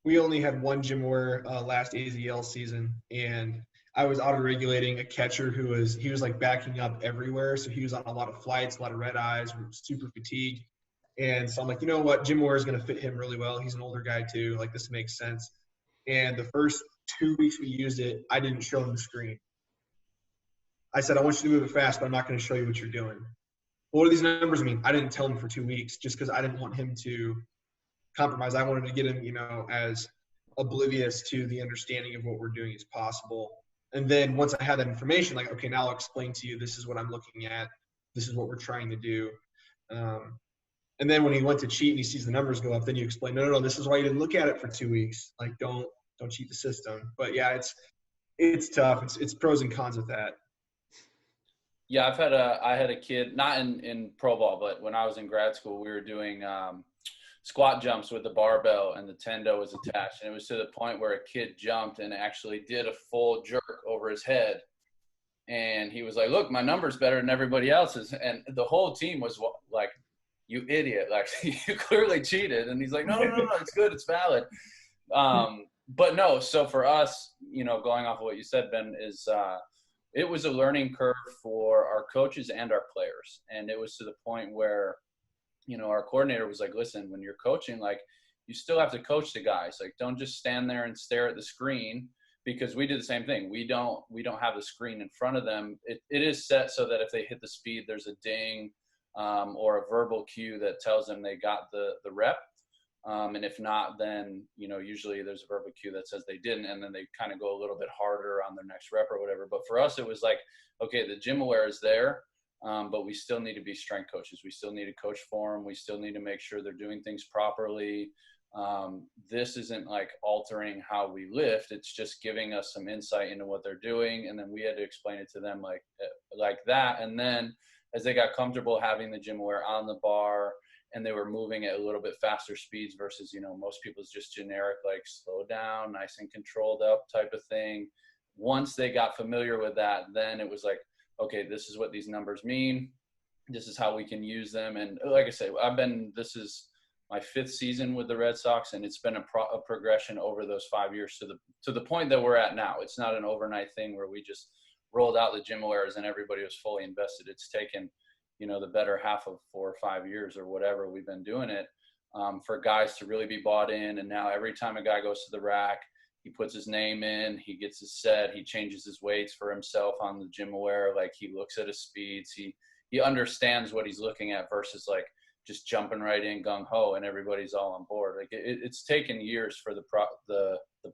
We only had one gym wear last AZL season, and I was auto-regulating a catcher he was like backing up everywhere. So he was on a lot of flights, a lot of red eyes, super fatigued. And so I'm like, you know what? Gym wear is going to fit him really well. He's an older guy too. Like, this makes sense. And the first 2 weeks we used it, I didn't show him the screen. I said, I want you to move it fast, but I'm not going to show you what you're doing. What do these numbers mean? I didn't tell him for 2 weeks just because I didn't want him to compromise. I wanted to get him, as oblivious to the understanding of what we're doing as possible. And then once I had that information, like, okay, now I'll explain to you, this is what I'm looking at. This is what we're trying to do. And then when he went to cheat and he sees the numbers go up, then you explain, no, this is why you didn't look at it for 2 weeks. Like, don't cheat the system. But yeah, it's tough. It's pros and cons with that. Yeah, I had a kid, not in pro ball, but when I was in grad school, we were doing squat jumps with the barbell and the tendo was attached. And it was to the point where a kid jumped and actually did a full jerk over his head. And he was like, look, my number's better than everybody else's. And the whole team was like, you idiot. Like, you clearly cheated. And he's like, no, it's good. It's valid. But no, so for us, going off of what you said, Ben, is it was a learning curve for our coaches and our players. And it was to the point where, our coordinator was like, listen, when you're coaching, like, you still have to coach the guys. Like, don't just stand there and stare at the screen, because we do the same thing. We don't have the screen in front of them. It is set so that if they hit the speed, there's a ding or a verbal cue that tells them they got the rep. And if not, then, usually there's a verbal cue that says they didn't, and then they kind of go a little bit harder on their next rep or whatever. But for us, it was like, okay, the gym aware is there. But we still need to be strength coaches. We still need to coach form. We still need to make sure they're doing things properly. This isn't like altering how we lift. It's just giving us some insight into what they're doing. And then we had to explain it to them like that. And then as they got comfortable having the gym aware on the bar and they were moving at a little bit faster speeds versus, most people's just generic, like slow down, nice and controlled up type of thing. Once they got familiar with that, then it was like, okay, this is what these numbers mean. this is how we can use them. And like I say, this is my 5th season with the Red Sox, and it's been a progression over those 5 years to the point that we're at now. It's not an overnight thing where we just rolled out the gym wearers and everybody was fully invested. It's taken, the better half of 4 or 5 years or whatever we've been doing it, for guys to really be bought in. And now every time a guy goes to the rack, he puts his name in, he gets his set, he changes his weights for himself on the gym wearer. Like, he looks at his speeds, he understands what he's looking at versus like just jumping right in gung ho and everybody's all on board. Like, it's taken years for the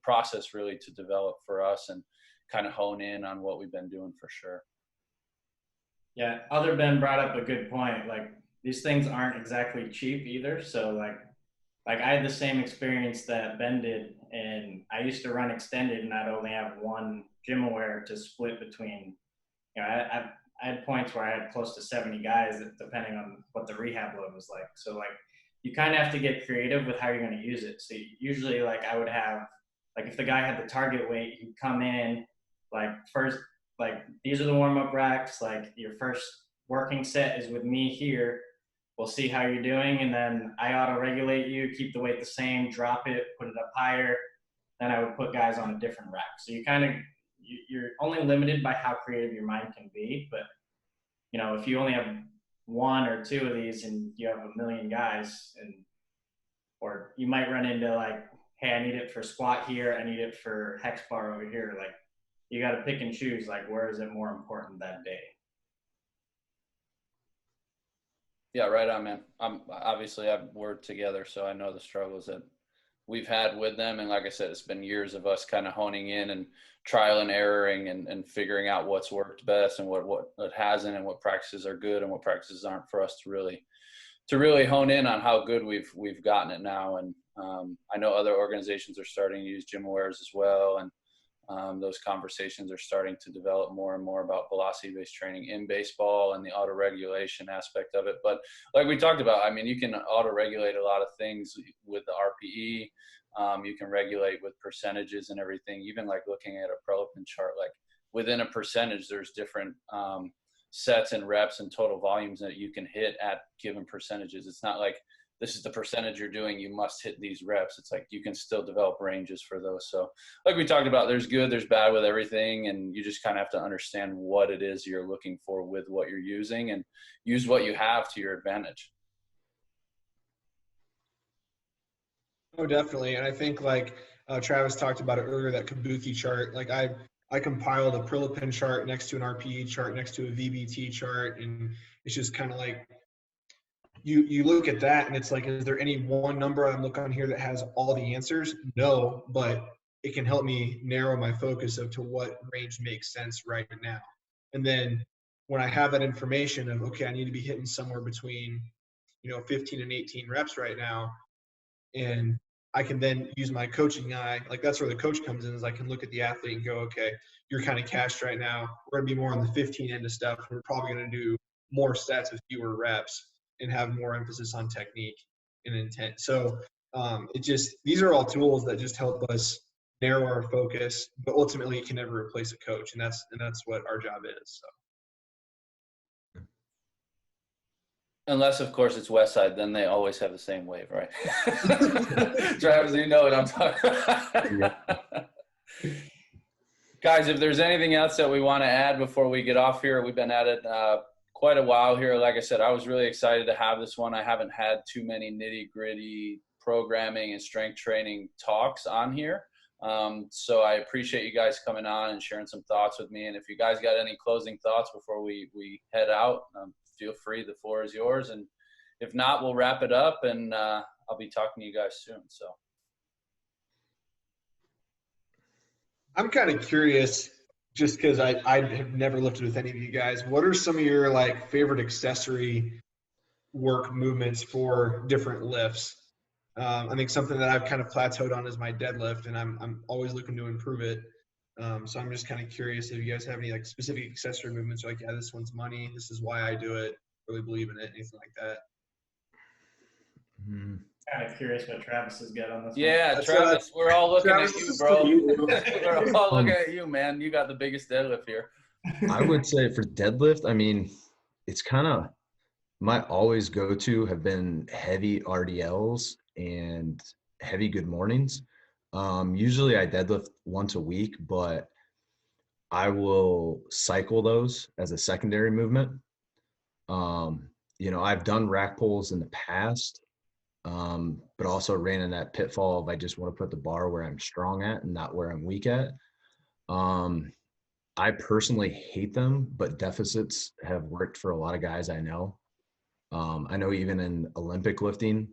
process really to develop for us and kind of hone in on what we've been doing for sure. Yeah, other Ben brought up a good point. Like, these things aren't exactly cheap either. So like I had the same experience that Ben did, and I used to run extended and I'd only have one gym aware to split between, I had points where I had close to 70 guys, depending on what the rehab load was like. So like, you kind of have to get creative with how you're going to use it. So usually, like, I would have, like, if the guy had the target weight, he'd come in, like, first, like, these are the warm-up racks. Like, your first working set is with me here. We'll see how you're doing, and then I auto-regulate you, keep the weight the same, drop it, put it up higher. Then I would put guys on a different rack. So you're only limited by how creative your mind can be. But, if you only have 1 or 2 of these and you have 1 million guys, or you might run into like, hey, I need it for squat here, I need it for hex bar over here. Like, you got to pick and choose, like, where is it more important that day? Yeah, right on, man. I've worked together, so I know the struggles that we've had with them. And like I said, it's been years of us kind of honing in and trial and erroring and figuring out what's worked best and what hasn't, and what practices are good and what practices aren't, for us to really hone in on how good we've gotten it now. And I know other organizations are starting to use gym awares as well. And those conversations are starting to develop more and more about velocity-based training in baseball and the auto-regulation aspect of it. But like we talked about, I mean, you can auto-regulate a lot of things with the RPE. You can regulate with percentages and everything, even like looking at a Prelopin chart. Like, within a percentage, there's different sets and reps and total volumes that you can hit at given percentages. It's not like, this is the percentage you're doing, you must hit these reps. It's like, you can still develop ranges for those. So like we talked about, there's good, there's bad with everything. And you just kind of have to understand what it is you're looking for with what you're using, and use what you have to your advantage. Oh, definitely. And I think, like Travis talked about it earlier, that Kabuki chart, like I compiled a Prilipin chart next to an RPE chart next to a VBT chart. And it's just kind of like, you look at that and it's like, is there any one number I'm looking on here that has all the answers? No, but it can help me narrow my focus of to what range makes sense right now. And then when I have that information of, okay, I need to be hitting somewhere between, 15 and 18 reps right now. And I can then use my coaching eye. Like, that's where the coach comes in, is I can look at the athlete and go, okay, you're kind of cashed right now. We're going to be more on the 15 end of stuff. We're probably going to do more sets with fewer reps and have more emphasis on technique and intent. So these are all tools that just help us narrow our focus, but ultimately you can never replace a coach. And that's what our job is. So. Unless, of course, it's Westside, then they always have the same wave, right? Travis, you know what I'm talking about. Guys, if there's anything else that we want to add before we get off here, we've been at it quite a while here. Like I said, I was really excited to have this one. I haven't had too many nitty-gritty programming and strength training talks on here. So I appreciate you guys coming on and sharing some thoughts with me. And if you guys got any closing thoughts before we head out, feel free. The floor is yours. And if not, we'll wrap it up, and I'll be talking to you guys soon. So I'm kind of curious, just because I have never lifted with any of you guys. What are some of your like favorite accessory work movements for different lifts? I think something that I've kind of plateaued on is my deadlift, and I'm always looking to improve it. So I'm just kind of curious if you guys have any like specific accessory movements, like, yeah, this one's money, this is why I do it, really believe in it, anything like that. Kind of curious what Travis has got on this. Yeah, Travis, we're all looking at you, bro. We're all looking at you, man. You got the biggest deadlift here. I would say for deadlift, I mean, it's kind of My always go-to have been heavy RDLs and heavy good mornings. Usually I deadlift once a week, but I will cycle those as a secondary movement. I've done rack pulls in the past, but also ran in that pitfall of I just want to put the bar where I'm strong at and not where I'm weak at. Um, I personally hate them, but deficits have worked for a lot of guys I know. I know even in Olympic lifting,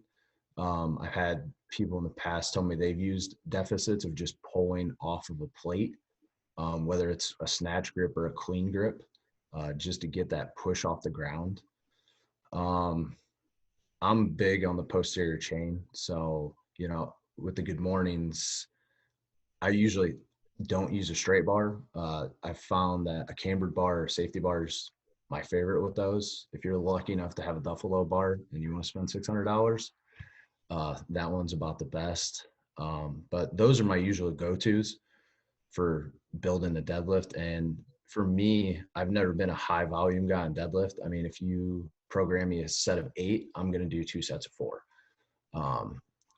I've had people in the past tell me they've used deficits of just pulling off of a plate, whether it's a snatch grip or a clean grip, just to get that push off the ground. Um, I'm big on the posterior chain. So, with the good mornings, I usually don't use a straight bar. I found that a cambered bar or safety bar is my favorite with those. If you're lucky enough to have a Buffalo bar and you want to spend $600, that one's about the best. But those are my usual go-tos for building the deadlift. And for me, I've never been a high volume guy on deadlift. I mean, if you program me a set of 8, I'm going to do 2 sets of 4.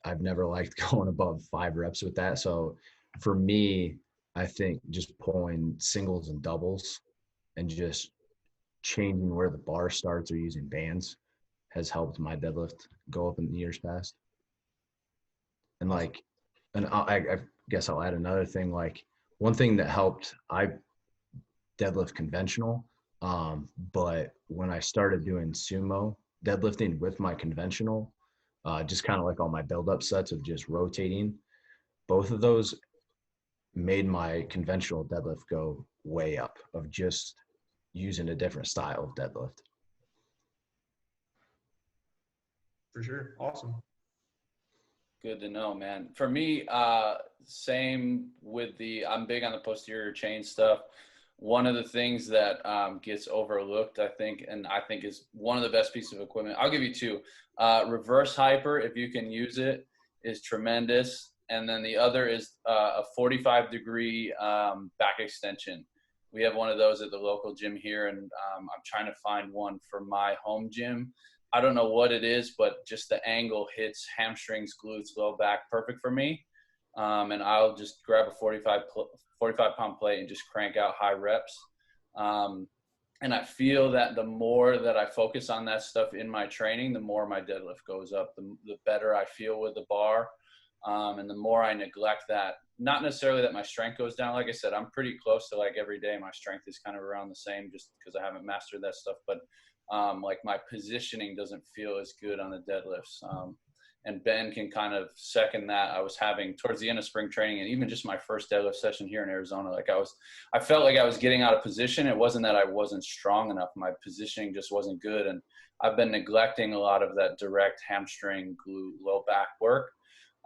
I've never liked going above 5 reps with that. So for me, I think just pulling singles and doubles and just changing where the bar starts or using bands has helped my deadlift go up in the years past. And I guess I'll add another thing. Like, one thing that helped, I deadlift conventional, but when I started doing sumo deadlifting with my conventional, just kind of like all my build-up sets of just rotating, both of those made my conventional deadlift go way up of just using a different style of deadlift. For sure. Awesome. Good to know, man. For me, same with I'm big on the posterior chain stuff. One of the things that gets overlooked, I think, and I think is one of the best pieces of equipment. I'll give you 2. Reverse hyper, if you can use it, is tremendous. And then the other is a 45-degree back extension. We have one of those at the local gym here, and I'm trying to find one for my home gym. I don't know what it is, but just the angle hits hamstrings, glutes, low back, perfect for me. And I'll just grab a 45-pound plate and just crank out high reps. And I feel that the more that I focus on that stuff in my training, the more my deadlift goes up, the better I feel with the bar. And the more I neglect that, not necessarily that my strength goes down. Like I said, I'm pretty close to like every day. My strength is kind of around the same just because I haven't mastered that stuff. But like my positioning doesn't feel as good on the deadlifts. And Ben can kind of second that. I was having towards the end of spring training and even just my first deadlift session here in Arizona, like I felt like I was getting out of position. It wasn't that I wasn't strong enough. My positioning just wasn't good. And I've been neglecting a lot of that direct hamstring, glute, low back work.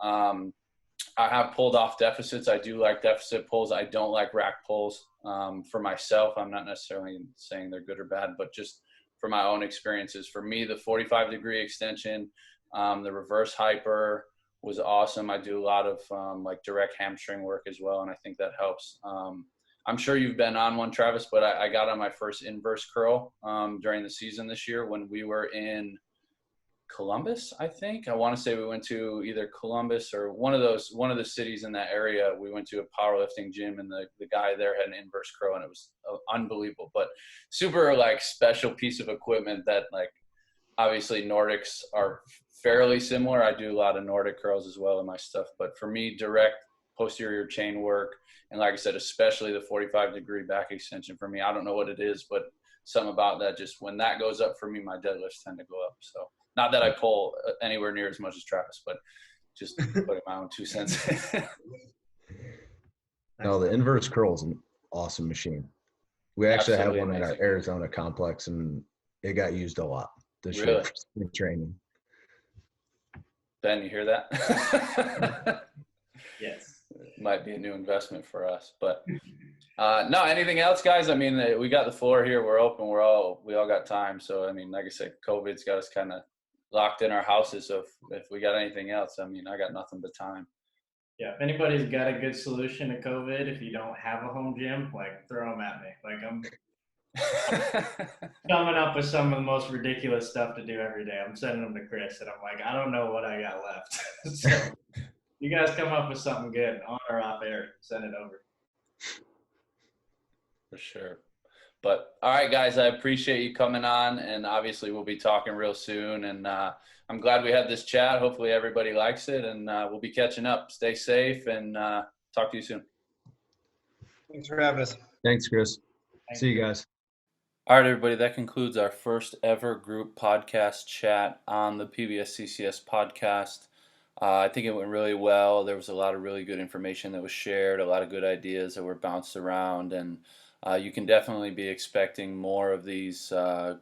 I have pulled off deficits. I do like deficit pulls. I don't like rack pulls for myself. I'm not necessarily saying they're good or bad, but just for my own experiences. For me, the 45-degree extension, the reverse hyper was awesome. I do a lot of like direct hamstring work as well, and I think that helps. I'm sure you've been on one, Travis, but I got on my first inverse curl during the season this year when we were in Columbus, I think. I want to say we went to either Columbus or one of the cities in that area. We went to a powerlifting gym, and the guy there had an inverse curl, and it was unbelievable. But super like special piece of equipment that like obviously Nordics are fairly similar. I do a lot of Nordic curls as well in my stuff, but for me, direct posterior chain work, and like I said, especially the 45-degree back extension for me. I don't know what it is, but something about that, just when that goes up for me, my deadlifts tend to go up. So not that I pull anywhere near as much as Travis, but just putting my own 2 cents. No, the inverse curl is an awesome machine. We actually have Absolutely one at our amazing. Arizona complex, and it got used a lot this year Really? for spring training. Ben, you hear that? Yes. Might be a new investment for us, but no, anything else, guys? I mean, we got the floor here. We're open. We all got time. So, I mean, like I said, COVID's got us kind of locked in our houses. So if we got anything else, I mean, I got nothing but time. Yeah, if anybody's got a good solution to COVID, if you don't have a home gym, like throw them at me. Like coming up with some of the most ridiculous stuff to do every day. I'm sending them to Chris, and I'm like, I don't know what I got left. So you guys come up with something good, on or off air, send it over. For sure. But all right, guys, I appreciate you coming on, and obviously we'll be talking real soon. And I'm glad we had this chat. Hopefully everybody likes it, and we'll be catching up. Stay safe, and talk to you soon. Thanks for having us. Thanks, Chris. Thanks. See you guys. All right, everybody, that concludes our first ever group podcast chat on the PBSCCS podcast. I think it went really well. There was a lot of really good information that was shared, a lot of good ideas that were bounced around, and you can definitely be expecting more of these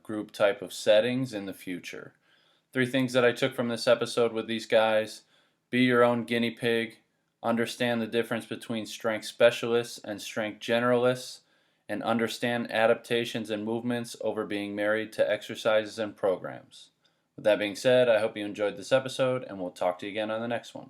group type of settings in the future. 3 things that I took from this episode with these guys: be your own guinea pig, understand the difference between strength specialists and strength generalists, and understand adaptations and movements over being married to exercises and programs. With that being said, I hope you enjoyed this episode, and we'll talk to you again on the next one.